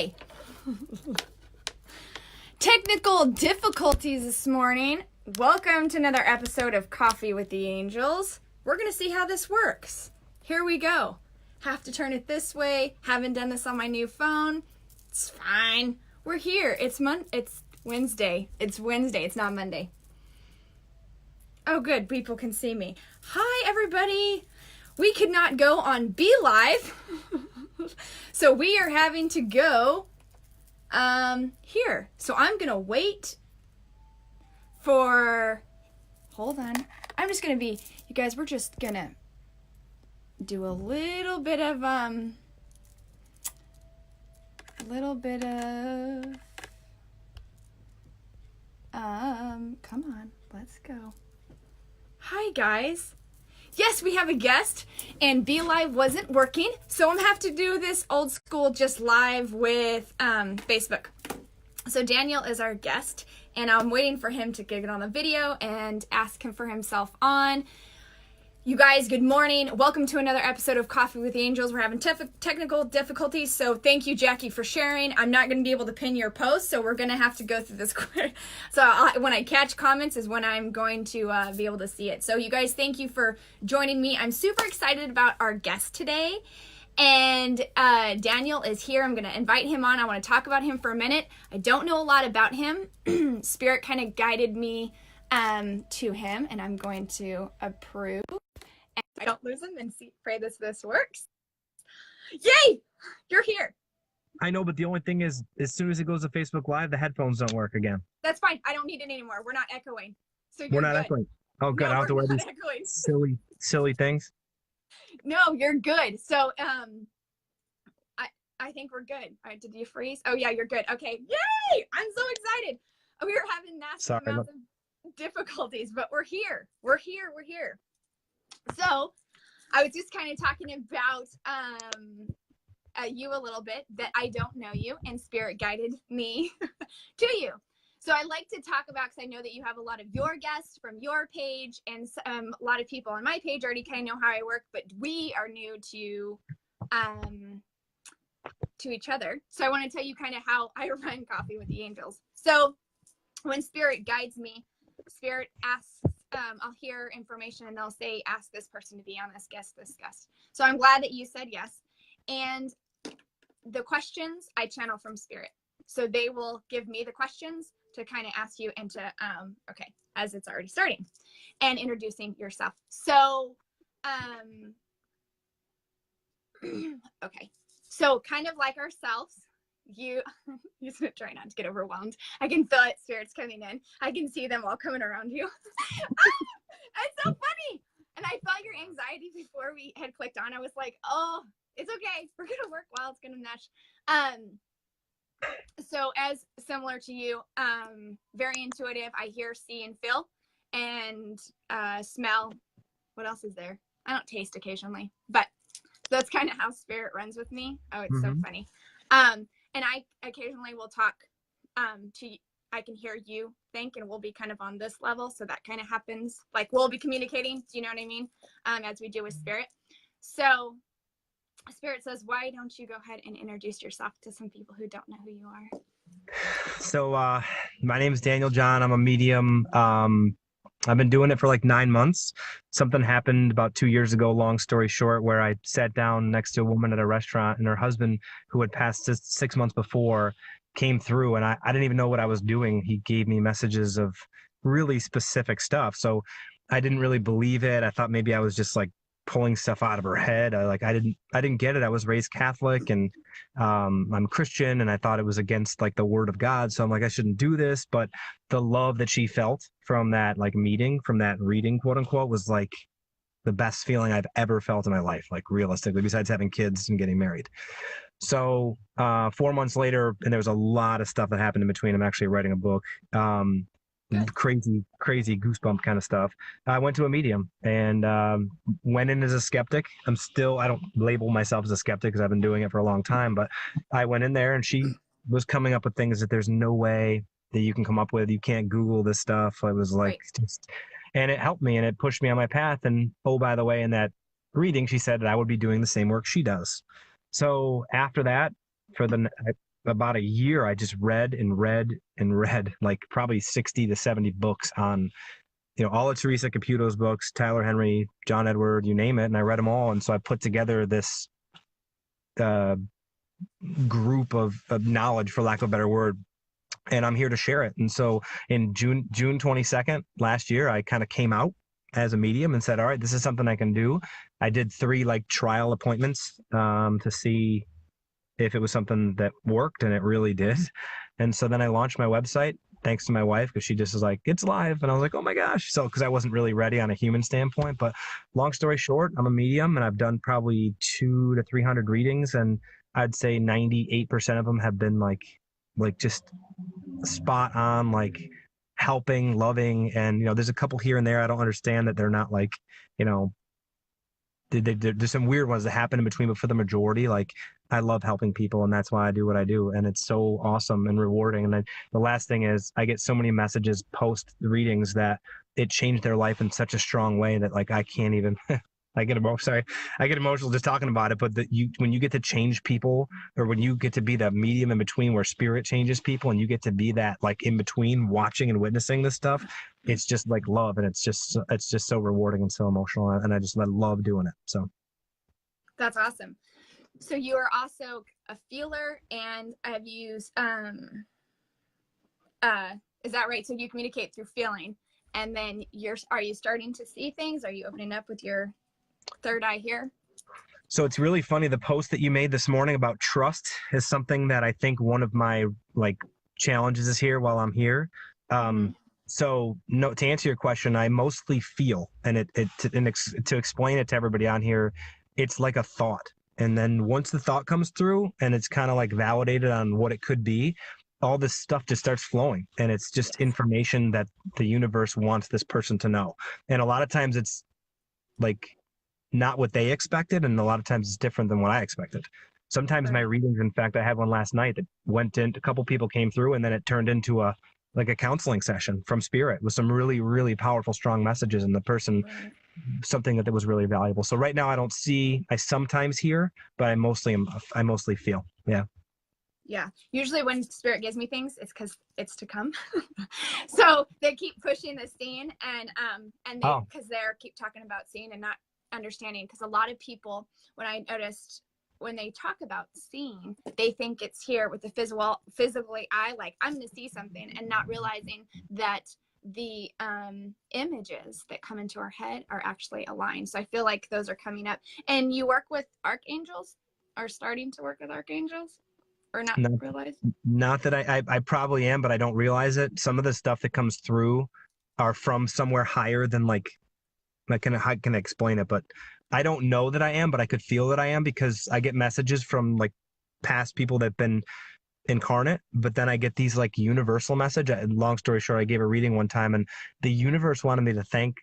Hi! Technical difficulties this morning. Welcome to another episode of Coffee with the Angels. We're going to see how this works. Here we go. Have to turn it this way. Haven't done this on my new phone. It's fine. We're here. It's Wednesday. It's Wednesday. It's not Monday. Oh, good. People can see me. Hi, everybody. We could not go on Be Live. So we are having to go here. So I'm going to wait for, hold on. I'm just going to be, you guys, we're just going to do a little bit of, come on, let's go. Hi, guys. Yes, we have a guest, and Be Live wasn't working, so I'm going to have to do this old school just live with Facebook. So Daniel is our guest, and I'm waiting for him to get on the video and ask him for himself on. You guys, good morning. Welcome to another episode of Coffee with the Angels. We're having technical difficulties, so thank you, Jackie, for sharing. I'm not going to be able to pin your post, so we're going to have to go through this quick. So when I catch comments is when I'm going to be able to see it. So you guys, thank you for joining me. I'm super excited about our guest today, and Daniel is here. I'm going to invite him on. I want to talk about him for a minute. I don't know a lot about him. Spirit kind of guided me to him, and I'm going to approve. I don't lose him and pray this works. Yay! You're here. I know, but the only thing is, as soon as it goes to Facebook Live, the headphones don't work again. That's fine. I don't need it anymore. We're not echoing. So we're not echoing. Oh, good. No, I don't have to wear these silly things. No, you're good. So, I think we're good. All right, did you freeze? Oh, yeah, you're good. Okay. Yay! I'm so excited. We were having massive amounts of difficulties, but we're here. We're here. So I was just kind of talking about you a little bit, that I don't know you, and Spirit guided me to you. So I like to talk about, because I know that you have a lot of your guests from your page, and a lot of people on my page already kind of know how I work, but we are new to each other. So I want to tell you kind of how I run Coffee with the Angels. So when Spirit guides me, Spirit asks, I'll hear information and they'll say, ask this person to be on this guest. So I'm glad that you said yes. And the questions I channel from Spirit. So they will give me the questions to kind of ask you and to, okay, as it's already starting, and introducing yourself. So, okay. So kind of like ourselves, you're gonna try not to get overwhelmed. I can feel it, Spirits coming in. I can see them all coming around you. It's so funny. And I felt your anxiety before we had clicked on. I was like, oh, it's okay. We're gonna work well. It's gonna mesh. So as similar to you, very intuitive. I hear, see, and feel, and smell. What else is there? I don't taste occasionally, but that's kind of how Spirit runs with me. Oh, it's so funny. And I occasionally will talk to you. I can hear you think, and we'll be kind of on this level. So that kind of happens. Like we'll be communicating. Do you know what I mean? As we do with Spirit. So Spirit says, why don't you go ahead and introduce yourself to some people who don't know who you are? So my name is Daniel John. I'm a medium. I've been doing it for like 9 months. Something happened about 2 years ago, long story short, where I sat down next to a woman at a restaurant, and her husband, who had passed 6 months before, came through, and I didn't even know what I was doing. He gave me messages of really specific stuff. So I didn't really believe it. I thought maybe I was just like pulling stuff out of her head. I didn't get it. I was raised Catholic, and I'm Christian, and I thought it was against like the word of God. So I'm like, I shouldn't do this. But the love that she felt from that like meeting, from that reading, quote unquote, was like the best feeling I've ever felt in my life, like realistically, besides having kids and getting married. So 4 months later, and there was a lot of stuff that happened in between. I'm actually writing a book. Crazy goosebump kind of stuff. I went to a medium and went in as a skeptic. I don't label myself as a skeptic because I've been doing it for a long time, but I went in there and she was coming up with things that there's no way that you can come up with. You can't Google this stuff. I was like, and it helped me and it pushed me on my path. And oh, by the way, in that reading, she said that I would be doing the same work she does. So after that, about a year, I just read and read and read like probably 60 to 70 books on, all of Teresa Caputo's books, Tyler Henry, John Edward, you name it. And I read them all. And so I put together this uh, group of knowledge, for lack of a better word, and I'm here to share it. And so in June 22nd last year, I kind of came out as a medium and said, all right, this is something I can do. I did 3 like trial appointments to see if it was something that worked, and it really did. And so then I launched my website thanks to my wife, because she just was like, it's live. And I was like, oh my gosh. So, because I wasn't really ready on a human standpoint, but long story short, I'm a medium and I've done probably 200 to 300 readings. And I'd say 98% of them have been like just spot on, like helping, loving. And, there's a couple here and there. I don't understand that they're not like, there's some weird ones that happen in between, but for the majority, like I love helping people, and that's why I do what I do. And it's so awesome and rewarding. And then the last thing is I get so many messages post readings that it changed their life in such a strong way that like, I can't even, I get emotional just talking about it. But when you get to change people, or when you get to be the medium in between where spirit changes people, and you get to be that like in between watching and witnessing this stuff, it's just like love. And it's just so rewarding and so emotional. And I love doing it. So. That's awesome. So you are also a feeler, and have used, is that right? So you communicate through feeling, and then are you starting to see things? Are you opening up with your third eye here? So it's really funny. The post that you made this morning about trust is something that I think one of my like challenges is here while I'm here. So no, to answer your question, I mostly feel, and to explain it to everybody on here, it's like a thought. And then once the thought comes through and it's kind of like validated on what it could be, all this stuff just starts flowing, and it's just information that the universe wants this person to know. And a lot of times it's like not what they expected, and a lot of times it's different than what I expected. Sometimes my readings, in fact, I had one last night that went in, a couple people came through, and then it turned into a counseling session from spirit with some really, really powerful, strong messages, and the person, something that was really valuable. So right now I sometimes hear, but I mostly feel. Yeah. Yeah. Usually when spirit gives me things, it's because it's to come. So they keep pushing the scene, and because they're keep talking about seeing and not understanding. Because a lot of people, when I noticed, when they talk about seeing, they think it's here with the physically eye, like I'm going to see something, and not realizing that the images that come into our head are actually aligned. So I feel like those are coming up. And you work with archangels, are starting to work with archangels, or not realize? Not that I probably am, but I don't realize it. Some of the stuff that comes through are from somewhere higher than like I can explain it, but I don't know that I am, but I could feel that I am, because I get messages from like past people that have been incarnate, but then I get these like universal message. Long story short, I gave a reading one time, and the universe wanted me to thank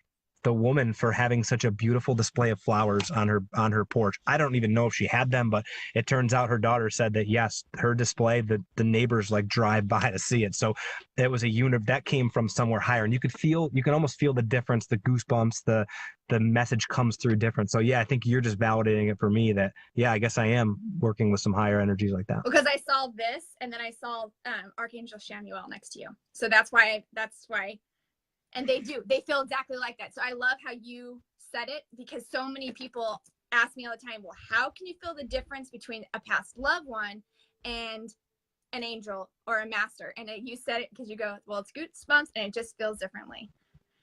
the woman for having such a beautiful display of flowers on her porch. I don't even know if she had them, but it turns out her daughter said that yes, her display, the neighbors like drive by to see it. So it was that came from somewhere higher, and you can almost feel the difference, the goosebumps, the message comes through different. So yeah, I think you're just validating it for me that, yeah, I guess I am working with some higher energies like that. Because I saw this, and then I saw Archangel Shamuel next to you. So that's why. And they feel exactly like that. So I love how you said it, because so many people ask me all the time, well, how can you feel the difference between a past loved one and an angel or a master? And you said it because you go, well, it's goosebumps, and it just feels differently.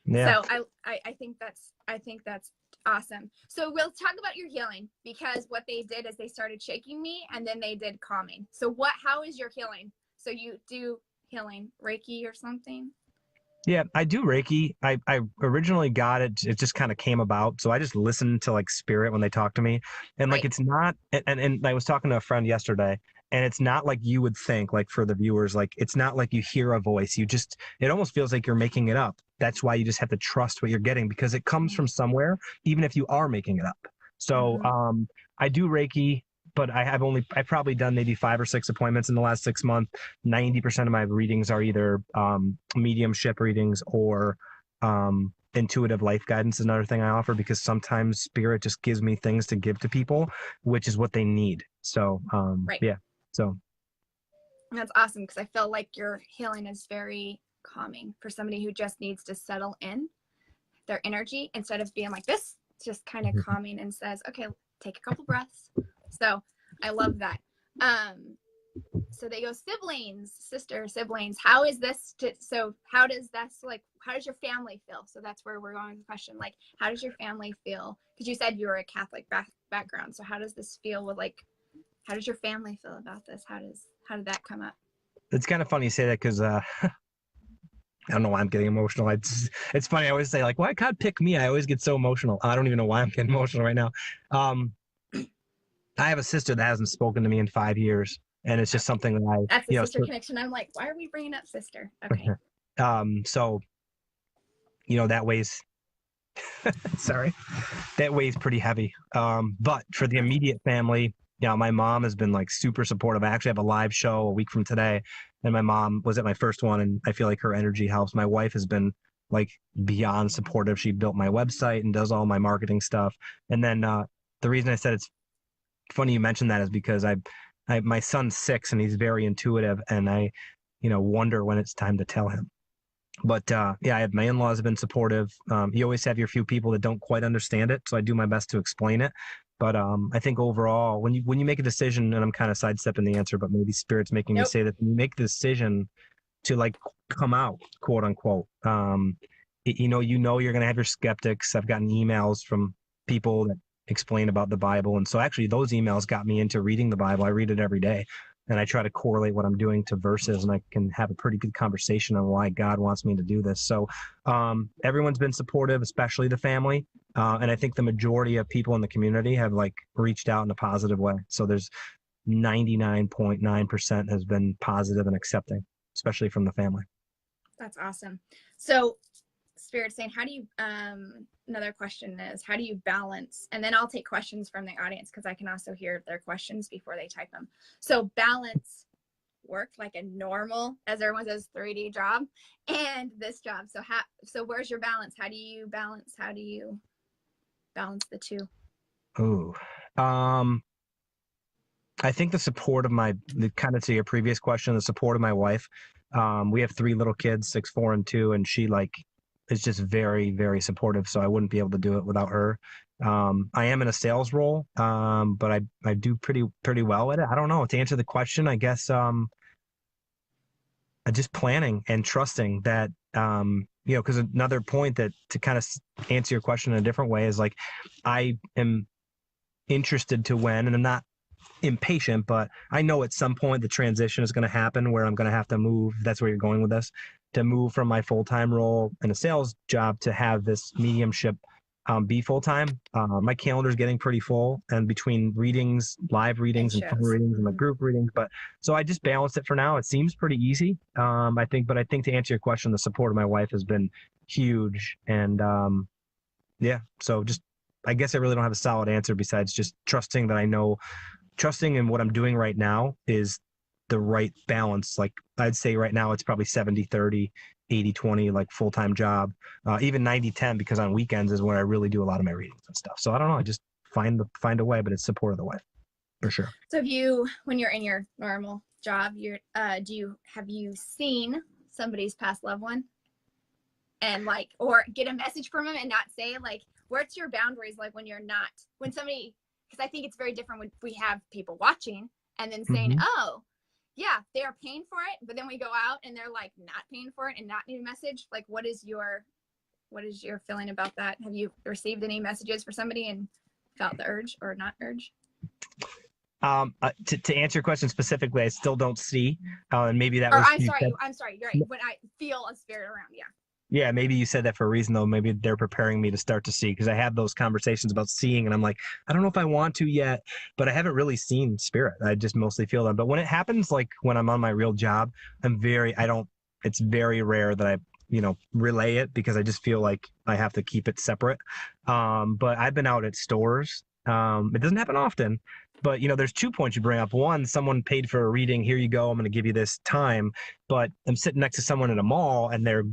Yeah. So I think that's awesome. So we'll talk about your healing, because what they did is they started shaking me, and then they did calming. So how is your healing? So you do healing, Reiki or something? Yeah, I do Reiki. I originally got it. It just kind of came about. So I just listened to like spirit when they talk to me. And like, it's not, and I was talking to a friend yesterday, and it's not like you would think, like for the viewers, like it's not like you hear a voice. It almost feels like you're making it up. That's why you just have to trust what you're getting, because it comes from somewhere, even if you are making it up. So I do Reiki, but I've probably done maybe 5 or 6 appointments in the last 6 months. 90% of my readings are either mediumship readings or intuitive life guidance is another thing I offer, because sometimes spirit just gives me things to give to people, which is what they need. So yeah. So That's awesome, because I feel like your healing is very calming for somebody who just needs to settle in their energy instead of being like this. It's just kind of calming and says, okay, take a couple breaths. So I love that. So they go siblings, siblings. How is this? How does your family feel? So that's where we're going with the question. Like, how does your family feel? Because you said you were a Catholic background. So how does this feel with how does your family feel about this? How did that come up? It's kind of funny you say that because I don't know why I'm getting emotional. It's funny. I always say like, why God pick me? I always get so emotional. I don't even know why I'm getting emotional right now. I have a sister that hasn't spoken to me in 5 years. And it's just something that That's the sister connection. I'm like, why are we bringing up sister? Okay. So, that weighs, sorry, that weighs pretty heavy. But for the immediate family, my mom has been like super supportive. I actually have a live show a week from today, and my mom was at my first one, and I feel like her energy helps. My wife has been like beyond supportive. She built my website and does all my marketing stuff. And then the reason I said it's funny you mentioned that is because my son's 6 and he's very intuitive, and I, wonder when it's time to tell him. But I have my in-laws have been supportive. You always have your few people that don't quite understand it, so I do my best to explain it. But I think overall, when you make a decision, and I'm kind of sidestepping the answer, but maybe Spirit's making me say that when you make the decision to like come out, quote unquote, you're going to have your skeptics. I've gotten emails from people that explain about the Bible. And so actually those emails got me into reading the Bible. I read it every day, and I try to correlate what I'm doing to verses, and I can have a pretty good conversation on why God wants me to do this. So everyone's been supportive, especially the family. And I think the majority of people in the community have like reached out in a positive way. So there's 99.9% has been positive and accepting, especially from the family. That's awesome. So Spirit's saying, how do you, another question is, how do you balance, and then I'll take questions from the audience because I can also hear their questions before they type them. So balance work like a normal, as everyone says, 3D job and this job. So where's your balance? How do you balance the two? I think the support of kind of to your previous question, the support of my wife. We have 3 little kids, 6, 4, and 2, and she is just very, very supportive. So I wouldn't be able to do it without her. I am in a sales role, but I do pretty well at it. I don't know. To answer the question, I guess just planning and trusting that, because another point that to kind of answer your question in a different way is like, I am interested to when, and I'm not impatient, but I know at some point the transition is going to happen where I'm going to have to move. That's where you're going with this, to move from my full-time role in a sales job to have this mediumship be full-time. My calendar is getting pretty full, and between readings, live readings and phone readings and my group readings. But so I just balanced it for now. It seems pretty easy. I think to answer your question, the support of my wife has been huge. And so just, I guess I really don't have a solid answer besides just trusting in what I'm doing right now is the right balance. Like I'd say right now it's probably 70-30, 80-20, like full-time job, even 90-10, because on weekends is where I really do a lot of my readings and stuff. So I don't know. I just find a way, but it's support of the wife for sure. So when you're in your normal job, have you seen somebody's past loved one and or get a message from them and not say where's your boundaries? Like when somebody, because I think it's very different when we have people watching and then saying, oh, yeah, they are paying for it, but then we go out and they're like not paying for it and not need a message. Like, what is your feeling about that? Have you received any messages for somebody and felt the urge or not urge? To answer your question specifically, I still don't see, and maybe that I'm sorry. You're right. When I feel a spirit around, yeah. Yeah, maybe you said that for a reason, though. Maybe they're preparing me to start to see, because I have those conversations about seeing, and I'm like, I don't know if I want to yet, but I haven't really seen spirit. I just mostly feel them. But when it happens, like when I'm on my real job, it's very rare that I, relay it, because I just feel like I have to keep it separate. But I've been out at stores. It doesn't happen often, but there's 2 points you bring up. One, someone paid for a reading. Here you go. I'm going to give you this time. But I'm sitting next to someone in a mall, and their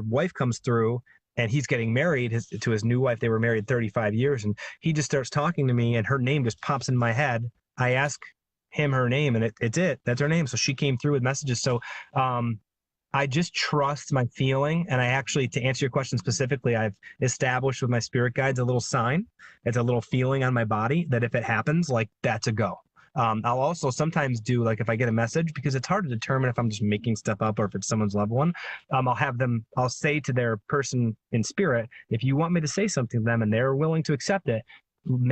wife comes through, and he's getting married to his new wife. They were married 35 years, and he just starts talking to me, and her name just pops in my head. I ask him her name, and that's her name. So she came through with messages. So I just trust my feeling. And I actually, to answer your question specifically, I've established with my spirit guides a little sign. It's a little feeling on my body that if it happens, like that's a go. I'll also sometimes do, like, if I get a message, because it's hard to determine if I'm just making stuff up or if it's someone's loved one. I'll say to their person in spirit, if you want me to say something to them and they're willing to accept it,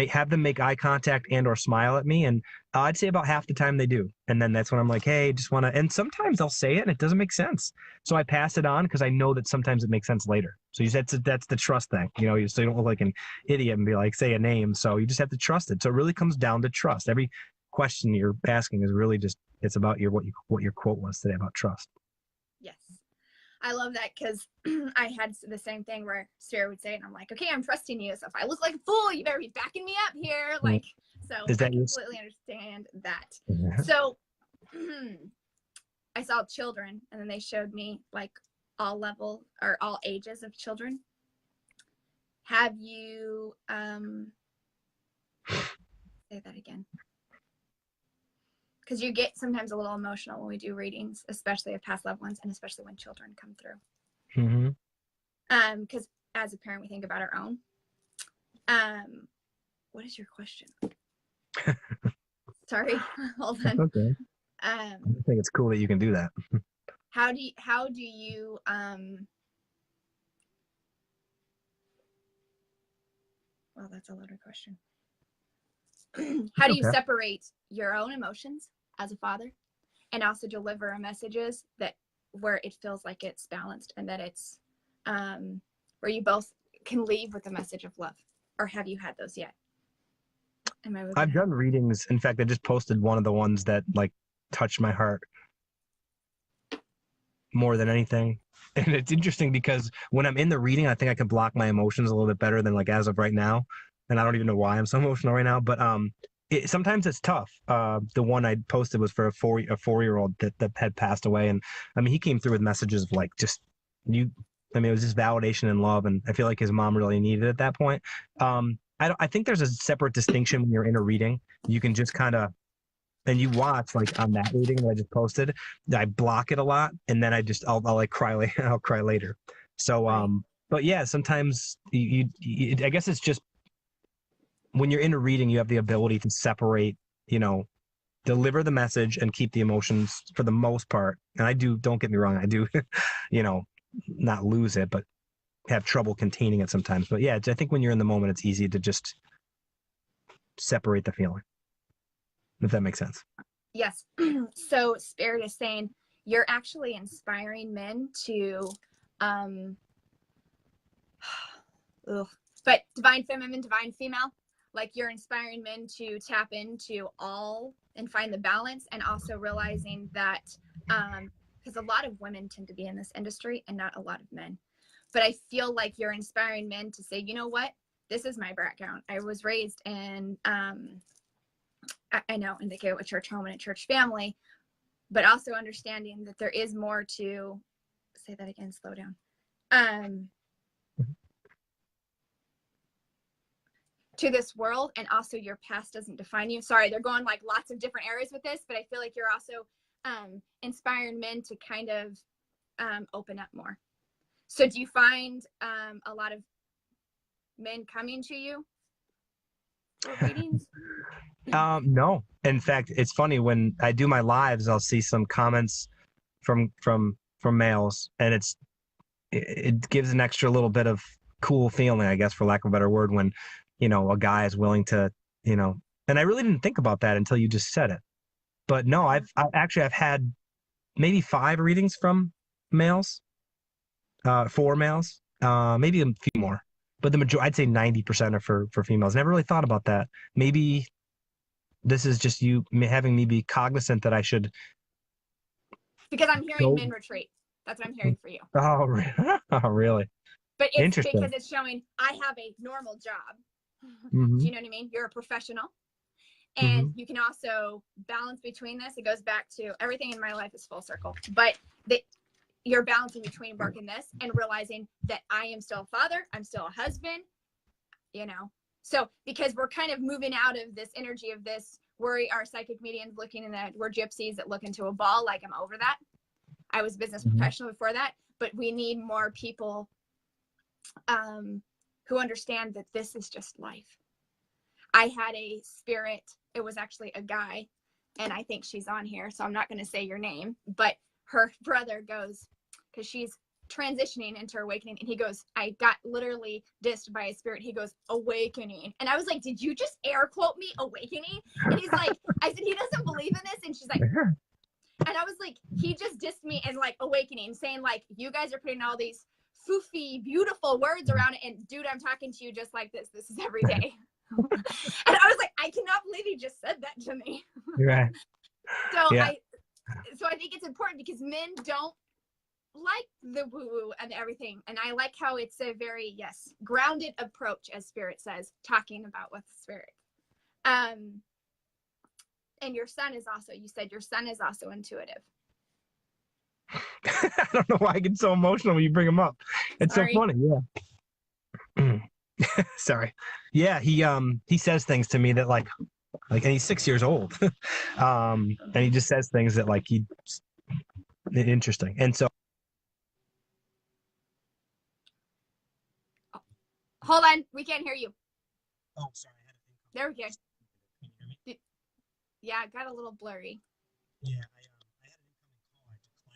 have them make eye contact and or smile at me. And I'd say about half the time they do. And then that's when I'm like, hey, just want to, and sometimes they'll say it and it doesn't make sense. So I pass it on because I know that sometimes it makes sense later. So that's the trust thing, so you don't look like an idiot and be like, say a name. So you just have to trust it. So it really comes down to trust. Every question you're asking is really just, it's about what your quote was today about trust. Yes. I love that, because I had the same thing where Sarah would say it, and I'm like, okay, I'm trusting you. So if I look like a fool, you better be backing me up here. Like, so I completely understand that. Yeah. So I saw children, and then they showed me like all level or all ages of children. Have you, say that again? Because you get sometimes a little emotional when we do readings, especially of past loved ones, and especially when children come through. Mm-hmm. Because as a parent, we think about our own. What is your question? Sorry, hold on. Okay. I think it's cool that you can do that. How do you well, that's a loaded question. How do you separate your own emotions as a father and also deliver messages that where it feels like it's balanced and that it's where you both can leave with a message of love? Or have you had those yet? I've done readings. In fact, I just posted one of the ones that like touched my heart more than anything. And it's interesting because when I'm in the reading, I think I can block my emotions a little bit better than like as of right now. And I don't even know why I'm so emotional right now, but sometimes it's tough. The one I posted was for a 4-year-old that had passed away, and I mean he came through with messages of like it was just validation and love, and I feel like his mom really needed it at that point. I think there's a separate distinction when you're in a reading. You can just kind of, and you watch like on that reading that I just posted, I block it a lot, and then I'll like cry later. I'll cry later. So but yeah, sometimes I guess it's just when you're in a reading, you have the ability to separate, deliver the message and keep the emotions for the most part. And I do, don't get me wrong, I do, not lose it, but have trouble containing it sometimes. But yeah, I think when you're in the moment, it's easy to just separate the feeling, if that makes sense. Yes. So Spirit is saying you're actually inspiring men to, but divine feminine, divine female. Like you're inspiring men to tap into all and find the balance, and also realizing that because a lot of women tend to be in this industry and not a lot of men. But I feel like you're inspiring men to say, you know what, this is my background. I was raised in, I know, in the Gateway Church home and a church family, but also understanding that there is more to, say that again, slow down. To this world, and also your past doesn't define you. Sorry, they're going like lots of different areas with this, but I feel like you're also inspiring men to kind of open up more. So do you find a lot of men coming to you for readings? No. In fact, it's funny when I do my lives, I'll see some comments from males, and it gives an extra little bit of cool feeling, I guess, for lack of a better word, when a guy is willing to, and I really didn't think about that until you just said it. But no, I've had maybe 5 readings from males, 4 males, maybe a few more, but I'd say 90% are for females. Never really thought about that. Maybe this is just you having me be cognizant that I should. Because I'm hearing men retreat. That's what I'm hearing for you. Oh, really? But it's because it's showing I have a normal job. Mm-hmm. Do you know what I mean? You're a professional. And you can also balance between this. It goes back to everything in my life is full circle. But you're balancing between work and this and realizing that I am still a father. I'm still a husband, So because we're kind of moving out of this energy of this our psychic mediums looking in that we're gypsies that look into a ball. Like, I'm over that. I was a business professional before that, but we need more people who understand that this is just life. I had a spirit. It was actually a guy, and I think she's on here, so I'm not going to say your name, but her brother goes, because she's transitioning into her awakening, and he goes, I got literally dissed by a spirit. He goes, awakening. And I was like, did you just air quote me awakening? And he's like, I said, he doesn't believe in this. And she's like, and I was like, he just dissed me and like awakening, saying like, you guys are putting all these foofy, beautiful words around it. And dude, I'm talking to you just like this. This is every day. And I was like, I cannot believe he just said that to me. Right. So Yeah. I think it's important because men don't like the woo-woo and everything. And I like how it's a very, grounded approach, as Spirit says, talking about with Spirit. And your son is also, you said your son is also intuitive. I don't know why I get so emotional when you bring him up. It's Sorry. so funny. Yeah. Sorry. Yeah, he says things to me that like and he's 6 years old. And he just says things that like interesting. And so Hold on, we can't hear you. Oh, sorry. There we go. Can you hear me? Yeah, it got a little blurry. Yeah, I had an incoming call. I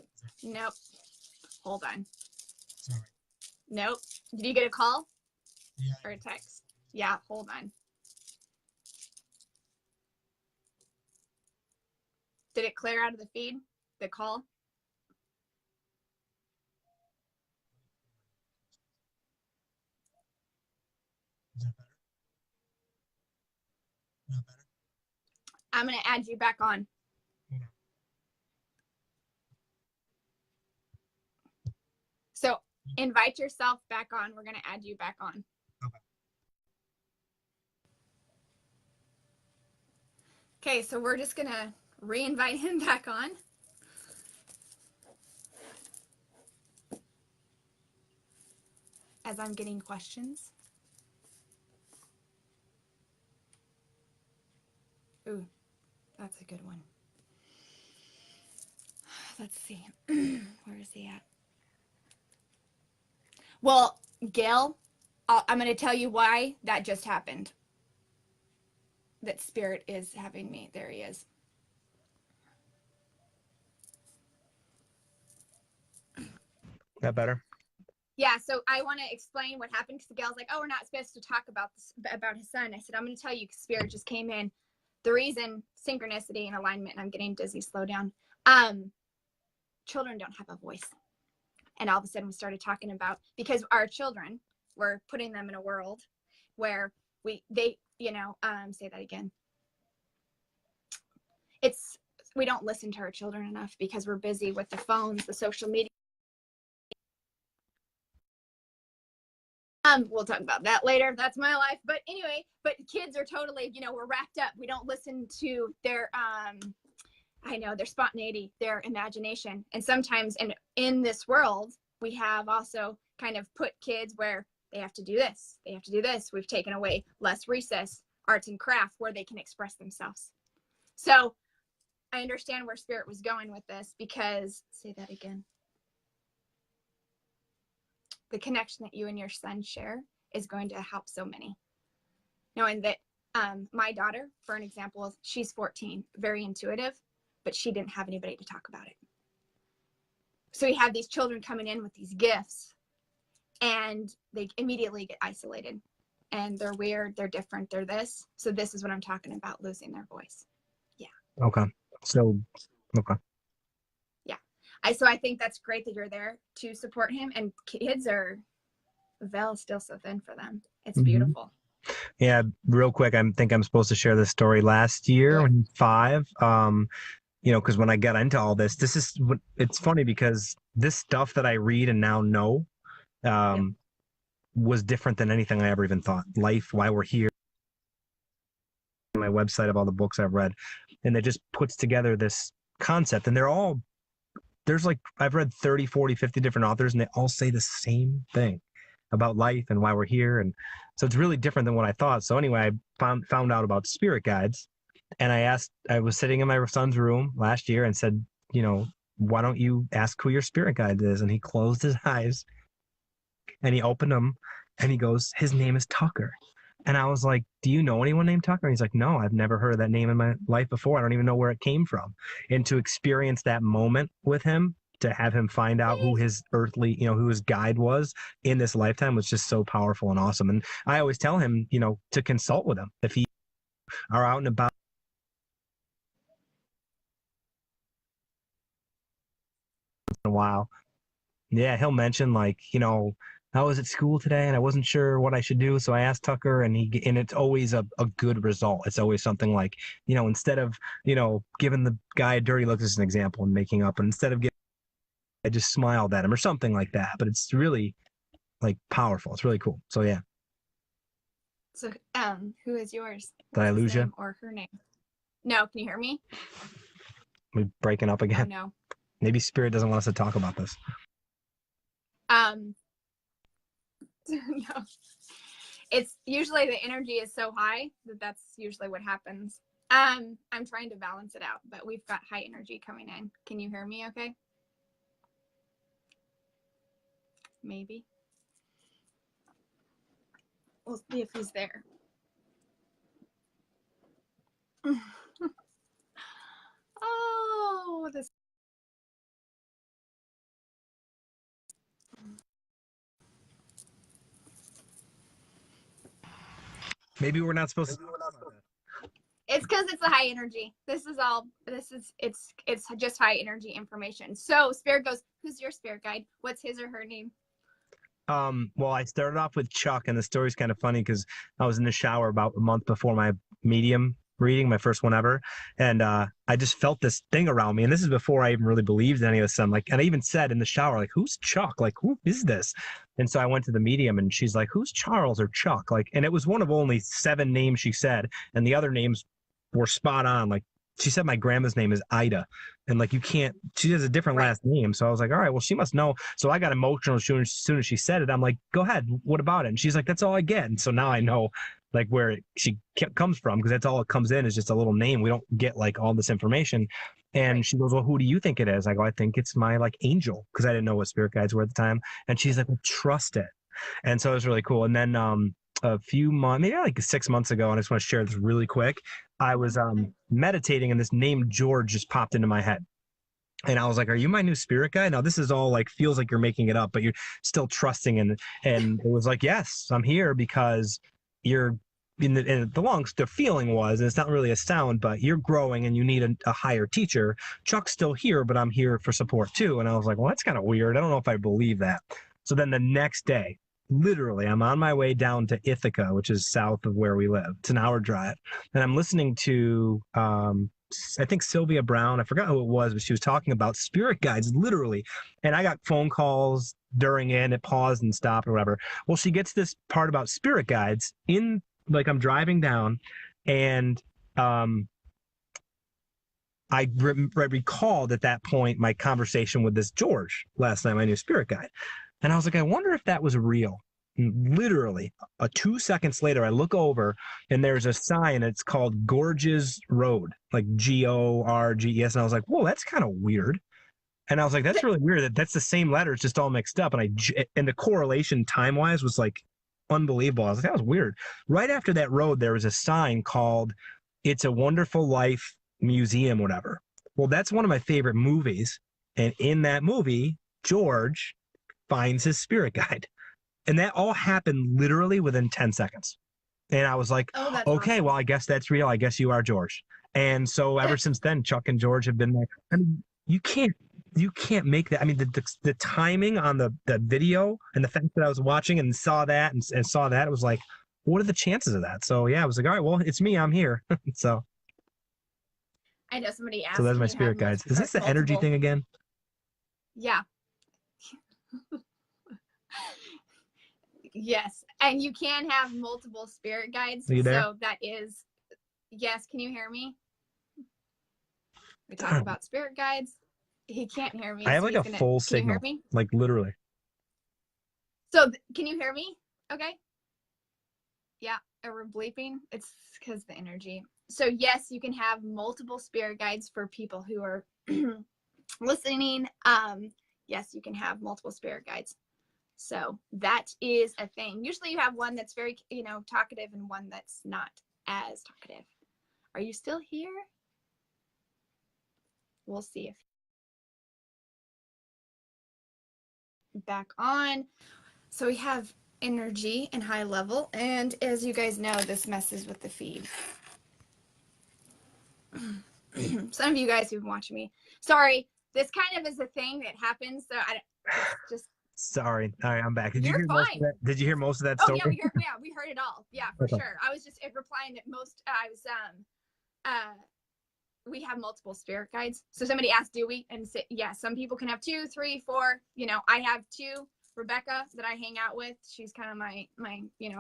declined it. Nope. Hold on. Sorry. Nope. Did you get a call Yeah. or a text? Yeah, hold on. Did it clear out of the feed, the call? Is that better? Not better? I'm going to add you back on. Hold on. So invite yourself back on. We're going to add you back on. Okay, so we're just going to re-invite him back on. As I'm getting questions. Ooh, that's a good one. Let's see. Where is he at? Well, Gail, I'm going to tell you why that just happened. That Spirit is having me. There he is. That better? Yeah, so I want to explain what happened because the gal's like, oh, we're not supposed to talk about this, about his son. I said, I'm going to tell you because Spirit just came in. The reason, synchronicity and alignment, and I'm getting dizzy, slow down. Children don't have a voice. And all of a sudden we started talking about, because our children, we're putting them in a world where they, say that again. We don't listen to our children enough because we're busy with the phones, the social media. We'll talk about that later. That's my life. But anyway, but kids are totally, we're wrapped up. We don't listen to their, their spontaneity, their imagination. And sometimes in this world, we have also kind of put kids where they have to do this. They have to do this. We've taken away less recess, arts and craft, where they can express themselves. So I understand where Spirit was going with this because, say that again. The connection that you and your son share is going to help so many. Knowing that my daughter, for an example, she's 14, very intuitive, but she didn't have anybody to talk about it. So you have these children coming in with these gifts and they immediately get isolated and they're weird, they're different, they're this. So this is what I'm talking about, losing their voice. Yeah. Okay. So, okay. So I think that's great that you're there to support him, and kids are, the veil is still so thin for them. It's beautiful. Yeah, real quick, I think I'm supposed to share this story last year when he was 5. Because when I got into all this, it's funny because this stuff that I read and now know was different than anything I ever even thought. Life, why we're here, my website of all the books I've read, and it just puts together this concept, and there's like, I've read 30, 40, 50 different authors, and they all say the same thing about life and why we're here. And so it's really different than what I thought. So anyway, I found out about spirit guides. And I was sitting in my son's room last year and said, why don't you ask who your spirit guide is? And he closed his eyes and he opened them and he goes, his name is Tucker. And I was like, do you know anyone named Tucker? And he's like, no, I've never heard of that name in my life before. I don't even know where it came from. And to experience that moment with him, to have him find out who his earthly, who his guide was in this lifetime was just so powerful and awesome. And I always tell him, to consult with him if he are out and about. In a while. Yeah, he'll mention like, I was at school today and I wasn't sure what I should do. So I asked Tucker and it's always a good result. It's always something like, instead of, giving the guy a dirty look as an example and making up, and instead of I just smiled at him or something like that. But it's really like powerful. It's really cool. So yeah. So, who is yours? Did I lose you? Or her name? No, can you hear me? We breaking up again? Oh, no. Maybe Spirit doesn't want us to talk about this. No. It's usually the energy is so high that's usually what happens. I'm trying to balance it out, but we've got high energy coming in. Can you hear me okay? Maybe. We'll see if he's there. Oh, this. Maybe we're not supposed to. It's because it's a high energy. It's just high energy information. So Spirit goes, who's your spirit guide? What's his or her name? Well, I started off with Chuck, and the story's kind of funny because I was in the shower about a month before my medium reading, my first one ever, and I just felt this thing around me, and this is before I even really believed in any of this. I'm like, and I even said in the shower, like, who's Chuck? Like, who is this? And so I went to the medium, and she's like, who's Charles or Chuck? Like, and it was one of only 7 names she said, and the other names were spot on. Like, she said my grandma's name is Ida, and like she has a different last name. So I was like, all right, well, she must know. So I got emotional as soon as she said it. I'm like, go ahead, what about it? And she's like, that's all I get. And so now I know like where she comes from, because that's all it comes in is just a little name. We don't get like all this information. And she goes, well, who do you think it is? I go, I think it's my like angel, because I didn't know what spirit guides were at the time. And she's like, well, trust it. And so it was really cool. And then a few months, maybe like 6 months ago, and I just want to share this really quick. I was meditating, and this name George just popped into my head. And I was like, are you my new spirit guide? Now, this is all like, feels like you're making it up, but you're still trusting. And it was like, yes, I'm here because you're the feeling was, and it's not really a sound, but you're growing and you need a higher teacher. Chuck's still here, but I'm here for support too. And I was like, well, that's kind of weird. I don't know if I believe that. So then the next day, literally, I'm on my way down to Ithaca, which is south of where we live. It's an hour drive. And I'm listening to, I think Sylvia Brown, I forgot who it was, but she was talking about spirit guides, literally. And I got phone calls during it, and it paused and stopped or whatever. Well, she gets this part about spirit guides in, like, I'm driving down, and I recalled at that point my conversation with this George last night, my new spirit guide. And I was like, I wonder if that was real. And literally, 2 seconds later, I look over and there's a sign. It's called Gorges Road, like Gorges. And I was like, whoa, that's kind of weird. And I was like, that's really weird. That's the same letter. It's just all mixed up. And the correlation time wise was like unbelievable. I was like, that was weird. Right after that road, there was a sign called It's a Wonderful Life Museum, whatever. Well, that's one of my favorite movies. And in that movie, George finds his spirit guide. And that all happened literally within 10 seconds. And I was like, okay, awesome. Well, I guess that's real. I guess you are George. And so ever since then, Chuck and George have been like, I mean, you can't make that. I mean, the timing on the video and the fact that I was watching and saw that and saw that, it was like, what are the chances of that? So yeah, I was like, all right, well, it's me. I'm here. So I know somebody asked. So that's my spirit guides. Is this the energy thing again? Yeah. Yes, and you can have multiple spirit guides. Are you there? So that is, yes. Can you hear me? We talk about spirit guides. He can't hear me. I have like a full signal. Can you hear me? Like literally. So can you hear me? Okay. Yeah, we're bleeping. It's because the energy. So yes, you can have multiple spirit guides for people who are listening. Yes, you can have multiple spirit guides. So that is a thing. Usually you have one that's very, talkative and one that's not as talkative. Are you still here? We'll see if back on. So we have energy and high level. And as you guys know, this messes with the feed. Some of you guys who've watched me, sorry, this kind of is a thing that happens. So it's just. Sorry. All right, I'm back. Did you You're hear most of fine. that? Did you hear most of that Oh story? yeah, we heard it all. Yeah, for Okay. sure. I was just replying that we have multiple spirit guides. So somebody asked, do we? And say, yeah, some people can have 2, 3, 4. I have 2. Rebecca that I hang out with, she's kind of my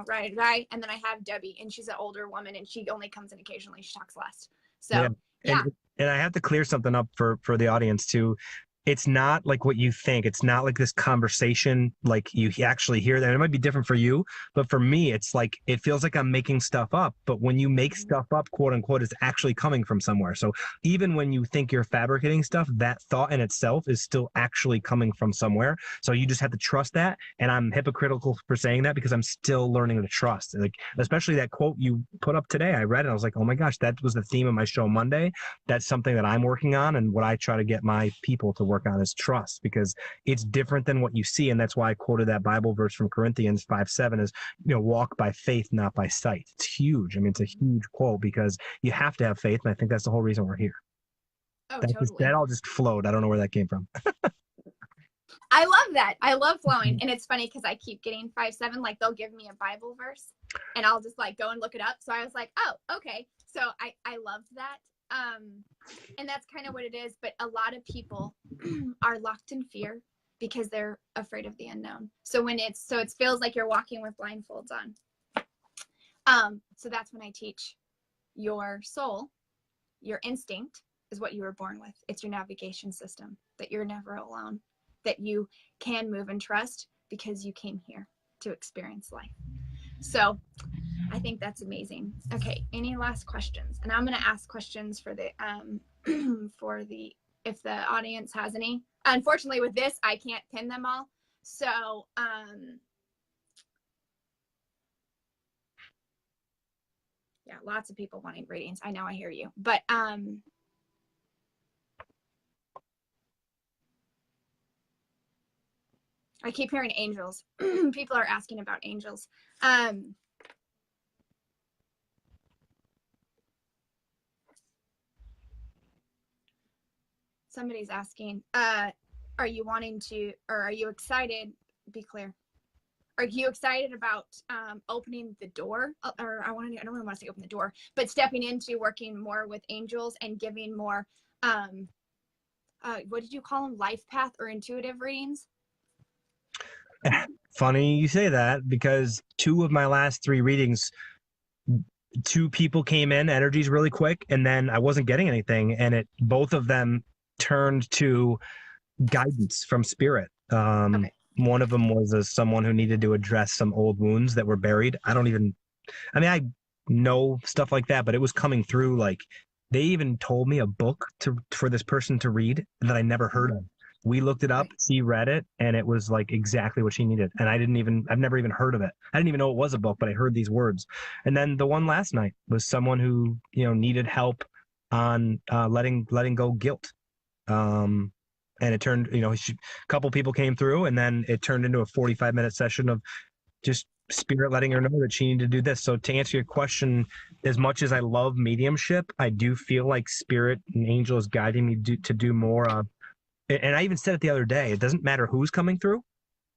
ride or die. And then I have Debbie, and she's an older woman, and she only comes in occasionally. She talks less. So yeah. And I have to clear something up for the audience too. It's not like what you think. It's not like this conversation like you actually hear that. It might be different for you, but for me, it's like it feels like I'm making stuff up. But when you make stuff up, quote unquote, it's actually coming from somewhere. So even when you think you're fabricating stuff, that thought in itself is still actually coming from somewhere. So you just have to trust that. And I'm hypocritical for saying that because I'm still learning to trust. Like especially that quote you put up today, I read it. And I was like, oh my gosh, that was the theme of my show Monday. That's something that I'm working on, and what I try to get my people to work on is trust, because it's different than what you see. And that's why I quoted that Bible verse from Corinthians 5:7 is, walk by faith, not by sight. It's huge. I mean, it's a huge quote because you have to have faith. And I think that's the whole reason we're here. Oh, totally. That all just flowed. I don't know where that came from. I love that. I love flowing. And it's funny because I keep getting 5:7. Like they'll give me a Bible verse and I'll just like go and look it up. So I was like, oh, okay. So I loved that. And that's kind of what it is. But a lot of people are locked in fear because they're afraid of the unknown. So it feels like you're walking with blindfolds on. So that's when I teach your soul, your instinct is what you were born with. It's your navigation system, that you're never alone, that you can move and trust because you came here to experience life. So I think that's amazing. Okay, any last questions? And I'm going to ask questions for the if the audience has any. Unfortunately, with this, I can't pin them all. So yeah, lots of people wanting readings. I know, I hear you. But I keep hearing angels. People are asking about angels. Somebody's asking, are you excited? Be clear. Are you excited about opening the door? Or I don't really want to say open the door, but stepping into working more with angels and giving more, what did you call them? Life path or intuitive readings? Funny you say that, because 2 of my last 3 readings, 2 people came in energies really quick, and then I wasn't getting anything, and both of them turned to guidance from spirit. Okay. One of them was someone who needed to address some old wounds that were buried. I know stuff like that, but it was coming through. Like they even told me a book for this person to read that I never heard of. We looked it up, she read it, and it was like exactly what she needed. And I've never even heard of it. I didn't even know it was a book, but I heard these words. And then the one last night was someone who, needed help on letting go guilt. And it turned, a couple people came through, and then it turned into a 45-minute session of just spirit letting her know that she needed to do this. So to answer your question, as much as I love mediumship, I do feel like spirit and angel is guiding me to do more. And I even said it the other day, it doesn't matter who's coming through.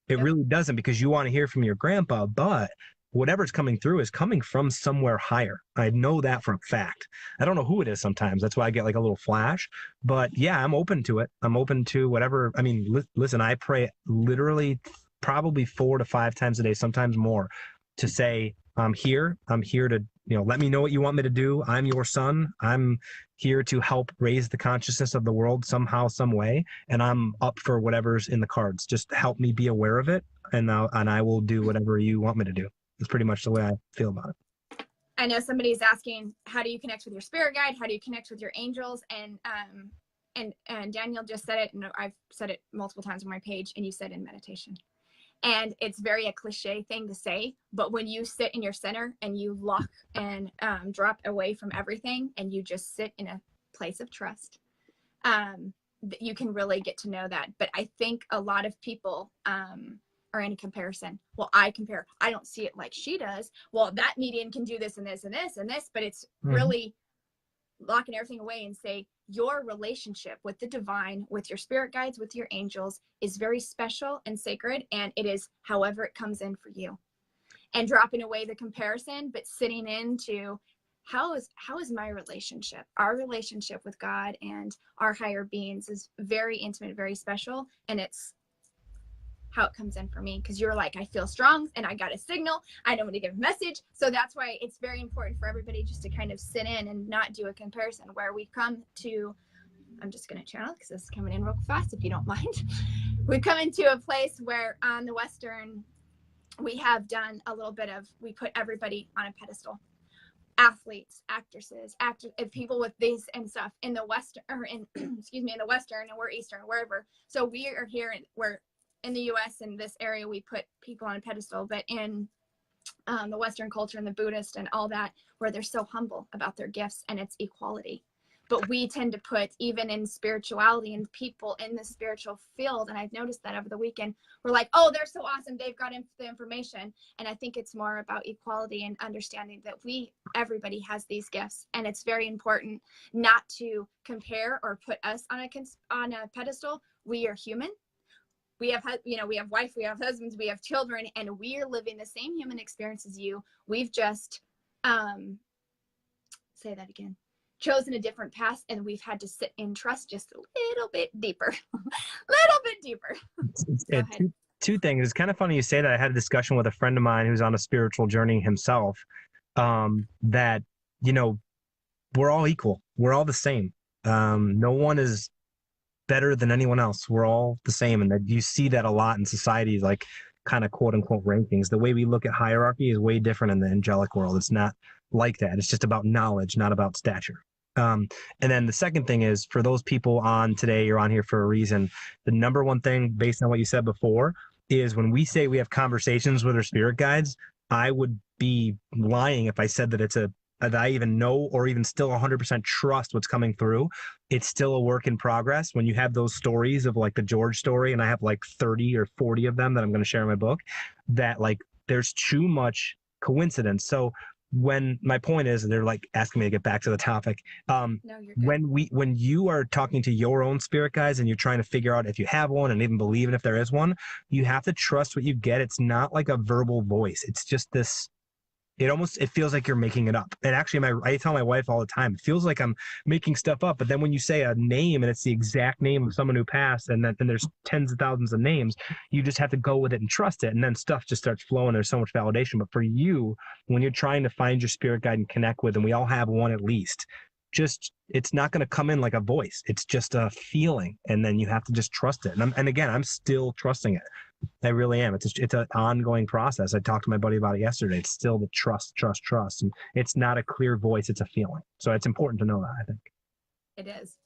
It really doesn't, because you want to hear from your grandpa, but whatever's coming through is coming from somewhere higher. I know that for a fact. I don't know who it is sometimes. That's why I get like a little flash. But yeah, I'm open to it. I'm open to whatever. I mean, listen, I pray literally probably 4 to 5 times a day, sometimes more, to say, I'm here to, let me know what you want me to do. I'm your son. I'm here to help raise the consciousness of the world somehow, some way. And I'm up for whatever's in the cards. Just help me be aware of it. And I will do whatever you want me to do. It's pretty much the way I feel about it. I know somebody's asking, how do you connect with your spirit guide? How do you connect with your angels? And Daniel just said it, and I've said it multiple times on my page, and you said in meditation. And it's very a cliche thing to say, but when you sit in your center and you lock and drop away from everything, and you just sit in a place of trust, you can really get to know that. But I think a lot of people are in a comparison. Well, I compare. I don't see it like she does. Well, that medium can do this and this and this and this, but it's really locking everything away and say, your relationship with the divine, with your spirit guides, with your angels is very special and sacred, and it is however it comes in for you. And dropping away the comparison, but sitting into how is my relationship? Our relationship with God and our higher beings is very intimate, very special, and it's how it comes in for me, because you're like, I feel strong and I got a signal, I know when to give a message. So that's why it's very important for everybody just to kind of sit in and not do a comparison, where we come to, I'm just going to channel because this is coming in real fast if you don't mind. We come into a place where on the Western, we have done a little bit of, we put everybody on a pedestal. Athletes, actresses, people with these and stuff in the Western, or in, excuse me, in the Western, and we're Eastern, wherever. So we are here, we're in the US, in this area, we put people on a pedestal, but in the Western culture and the Buddhist and all that, where they're so humble about their gifts and it's equality. But we tend to put, even in spirituality and people in the spiritual field, and I've noticed that over the weekend, we're like, oh, they're so awesome, they've got the information. And I think it's more about equality and understanding that everybody has these gifts, and it's very important not to compare or put us on a pedestal. We are human. We have, we have wife, we have husbands, we have children, and we are living the same human experience as you. We've just, say that again, chosen a different path, and we've had to sit in trust just a little bit deeper, little bit deeper. Two things. It's kind of funny you say that. I had a discussion with a friend of mine who's on a spiritual journey himself, that, we're all equal. We're all the same. No one is better than anyone else. We're all the same. And that you see that a lot in society, like kind of quote unquote rankings. The way we look at hierarchy is way different in the angelic world. It's not like that. It's just about knowledge, not about stature. And then the second thing is, for those people on today, you're on here for a reason. The number one thing, based on what you said before, is when we say we have conversations with our spirit guides, I would be lying if I said that that I even know or even still 100% trust what's coming through. It's still a work in progress. When you have those stories of like the George story, and I have like 30 or 40 of them that I'm going to share in my book, that like there's too much coincidence. So when my point is, they're like asking me to get back to the topic. No, you're good. When you are talking to your own spirit guides and you're trying to figure out if you have one and even believe in if there is one, you have to trust what you get. It's not like a verbal voice. It's just this. It feels like you're making it up. And actually, I tell my wife all the time, it feels like I'm making stuff up. But then when you say a name and it's the exact name of someone who passed, and then there's tens of thousands of names, you just have to go with it and trust it. And then stuff just starts flowing. There's so much validation. But for you, when you're trying to find your spirit guide and connect with, and we all have one at least, it's not going to come in like a voice. It's just a feeling. And then you have to just trust it. And again, I'm still trusting it. I really am. It's an ongoing process. I talked to my buddy about it yesterday. It's still the trust. And it's not a clear voice. It's a feeling. So it's important to know that, I think. It is.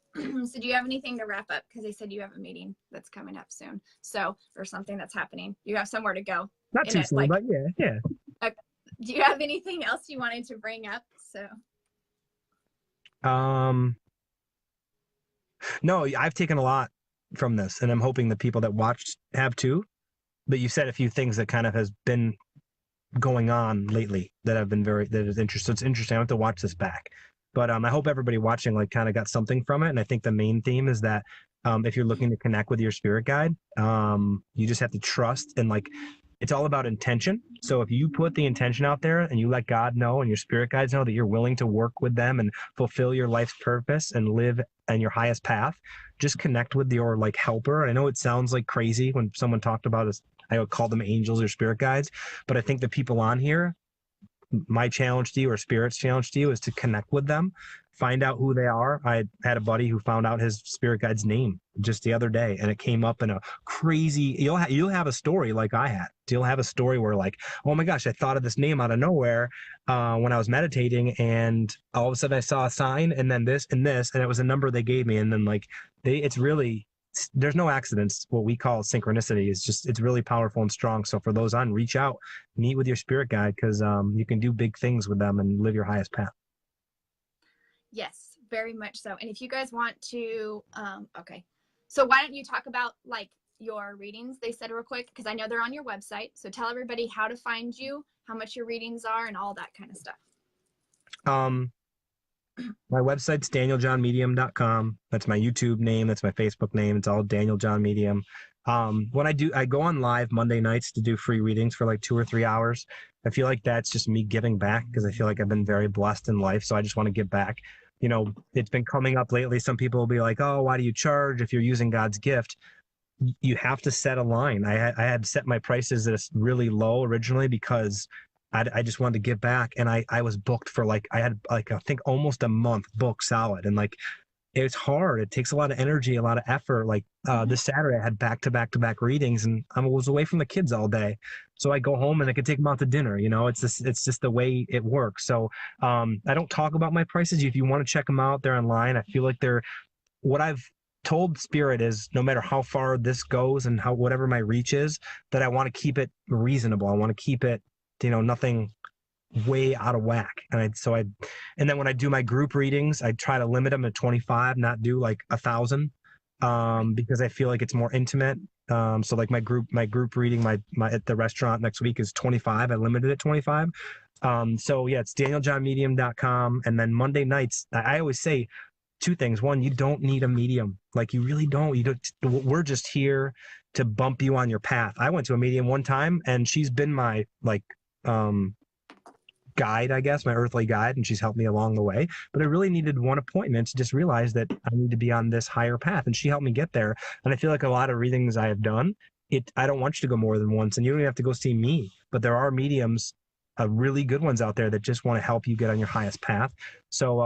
So do you have anything to wrap up? Because they said you have a meeting that's coming up soon. So, or something that's happening. You have somewhere to go. Not too soon, but yeah. Okay. Do you have anything else you wanted to bring up? So. No, I've taken a lot from this, and I'm hoping the people that watched have too. But you said a few things that kind of has been going on lately that have been that is interesting. It's interesting. I have to watch this back, but I hope everybody watching like kind of got something from it. And I think the main theme is that if you're looking to connect with your spirit guide, you just have to trust, and like it's all about intention. So if you put the intention out there and you let God know and your spirit guides know that you're willing to work with them and fulfill your life's purpose and live in your highest path, just connect with your like helper. I know it sounds like crazy when someone talked about us. I would call them angels or spirit guides, but I think the people on here, my challenge to you or Spirit's challenge to you is to connect with them, find out who they are. I had a buddy who found out his spirit guide's name just the other day, and it came up in a crazy. You'll have a story like I had. You'll have a story where like, oh my gosh, I thought of this name out of nowhere when I was meditating, and all of a sudden I saw a sign, and then this and this, and it was a number they gave me, and then like it's really. There's no accidents. What we call synchronicity is just, it's really powerful and strong. So for those on, reach out, meet with your spirit guide, because you can do big things with them and live your highest path. Yes, very much so. And if you guys want to, okay. So why don't you talk about like your readings they said real quick, because I know they're on your website. So tell everybody how to find you, how much your readings are, and all that kind of stuff. My website's danieljohnmedium.com. That's my YouTube name. That's my Facebook name. It's all Daniel John Medium. When I go on live Monday nights to do free readings for like 2 or 3 hours. I feel like that's just me giving back, because I feel like I've been very blessed in life. So I just want to give back. You know, it's been coming up lately. Some people will be like, oh, why do you charge if you're using God's gift? You have to set a line. I had set my prices at really low originally because I just wanted to give back, and I was booked for like, I had like, I think almost a month booked solid, and like, it's hard. It takes a lot of energy, a lot of effort. Like this Saturday I had back to back readings, and I was away from the kids all day. So I go home and I could take them out to dinner. You know, it's just the way it works. So I don't talk about my prices. If you want to check them out, they're online. I feel like what I've told Spirit is, no matter how far this goes and whatever my reach is, that I want to keep it reasonable. I want to keep it, nothing way out of whack. And then when I do my group readings, I try to limit them to 25, not do like 1,000, because I feel like it's more intimate. So like my group reading, my at the restaurant next week is 25. I limited it 25. So yeah, it's danieljohnmedium.com. And then Monday nights, I always say 2 things. One, you don't need a medium. Like, you really don't. We're just here to bump you on your path. I went to a medium one time, and she's been my guide, I guess, my earthly guide, and she's helped me along the way. But I really needed one appointment to just realize that I need to be on this higher path, and she helped me get there. And I feel like a lot of readings I have done, I don't want you to go more than once, and you don't even have to go see me. But there are mediums, really good ones out there that just want to help you get on your highest path. So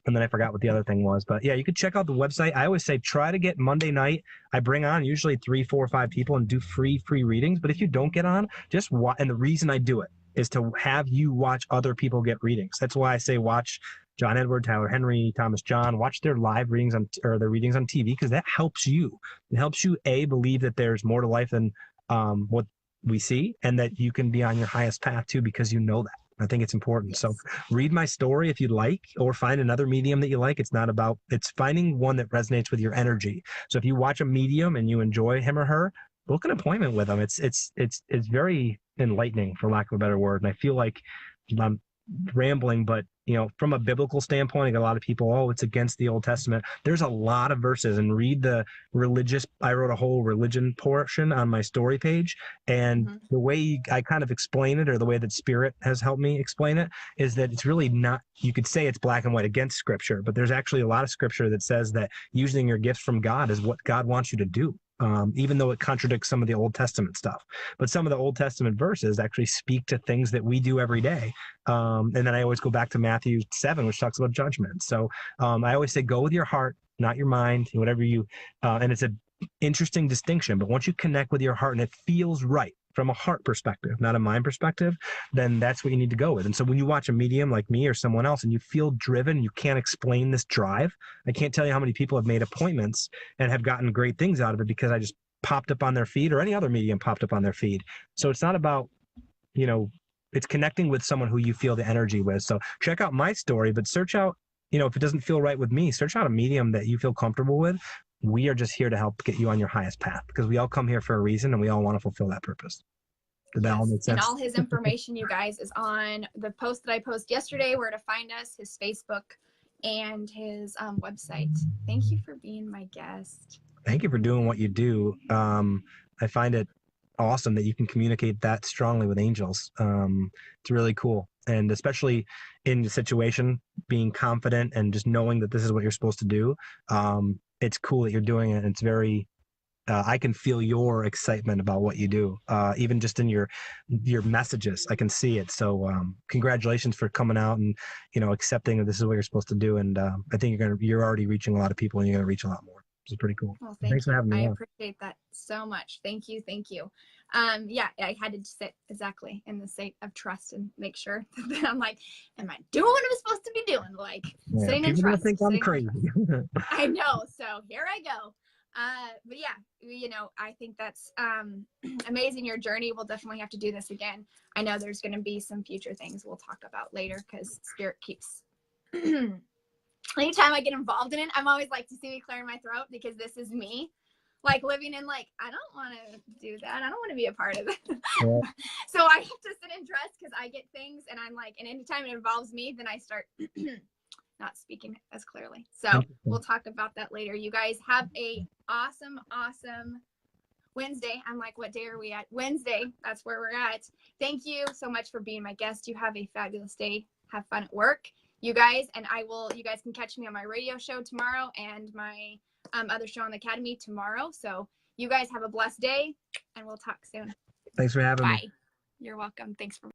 and then I forgot what the other thing was, but yeah, you could check out the website. I always say, try to get Monday night. I bring on usually 3, 4, 5 people and do free readings. But if you don't get on, just watch. And the reason I do it is to have you watch other people get readings. That's why I say watch John Edward, Tyler Henry, Thomas John, watch their live readings or their readings on TV, because that helps you. It helps you, believe that there's more to life than what we see, and that you can be on your highest path too, because you know that. I think it's important. Yes. So read my story if you'd like, or find another medium that you like. It's finding one that resonates with your energy. So if you watch a medium and you enjoy him or her, book an appointment with them. It's very enlightening, for lack of a better word. And I feel like I'm rambling, but from a biblical standpoint, I got a lot of people, oh, it's against the Old Testament. There's a lot of verses, and read the religious. I wrote a whole religion portion on my story page, and the way I kind of explain it, or the way that Spirit has helped me explain it, is that it's really not. You could say it's black and white against Scripture, but there's actually a lot of Scripture that says that using your gifts from God is what God wants you to do. Even though it contradicts some of the Old Testament stuff. But some of the Old Testament verses actually speak to things that we do every day. And then I always go back to Matthew 7, which talks about judgment. So I always say, go with your heart, not your mind, whatever and it's an interesting distinction. But once you connect with your heart and it feels right from a heart perspective, not a mind perspective, then that's what you need to go with. And so when you watch a medium like me or someone else and you feel driven, you can't explain this drive. I can't tell you how many people have made appointments and have gotten great things out of it because I just popped up on their feed, or any other medium popped up on their feed. So it's not about, it's connecting with someone who you feel the energy with. So check out my story, but search out, if it doesn't feel right with me, search out a medium that you feel comfortable with. We are just here to help get you on your highest path, because we all come here for a reason, and we all want to fulfill that purpose. Did that all make sense? And all his information, you guys, is on the post that I posted yesterday, where to find us, his Facebook and his website. Thank you for being my guest. Thank you for doing what you do. I find it awesome that you can communicate that strongly with angels. It's really cool. And especially in the situation, being confident and just knowing that this is what you're supposed to do. It's cool that you're doing it. It's very I can feel your excitement about what you do, even just in your messages. I can see it. So congratulations for coming out and accepting that this is what you're supposed to do. And I think you're already reaching a lot of people, and you're gonna reach a lot more. It's pretty cool. Well, Thanks for having me I on. appreciate that so much. Thank you. Thank you. Yeah, I had to sit exactly in the state of trust and make sure that I'm like, am I doing what I'm supposed to be doing? Like sitting in People trust. think I'm crazy. I know. So here I go. But yeah, I think that's amazing. Your journey. We'll definitely have to do this again. I know there's going to be some future things we'll talk about later because Spirit keeps anytime I get involved in it, I'm always like to see me clearing my throat because this is me. Like living in like, I don't want to do that. I don't want to be a part of it. Yeah. So I have to sit and trust because I get things and I'm like, and anytime it involves me, then I start not speaking as clearly. So we'll talk about that later. You guys have a awesome Wednesday. I'm like, what day are we at? Wednesday. That's where we're at. Thank you so much for being my guest. You have a fabulous day. Have fun at work, you guys. And you guys can catch me on my radio show tomorrow and my other show on the Academy tomorrow. So you guys have a blessed day and we'll talk soon. Thanks for having me. Bye. You're welcome. Thanks for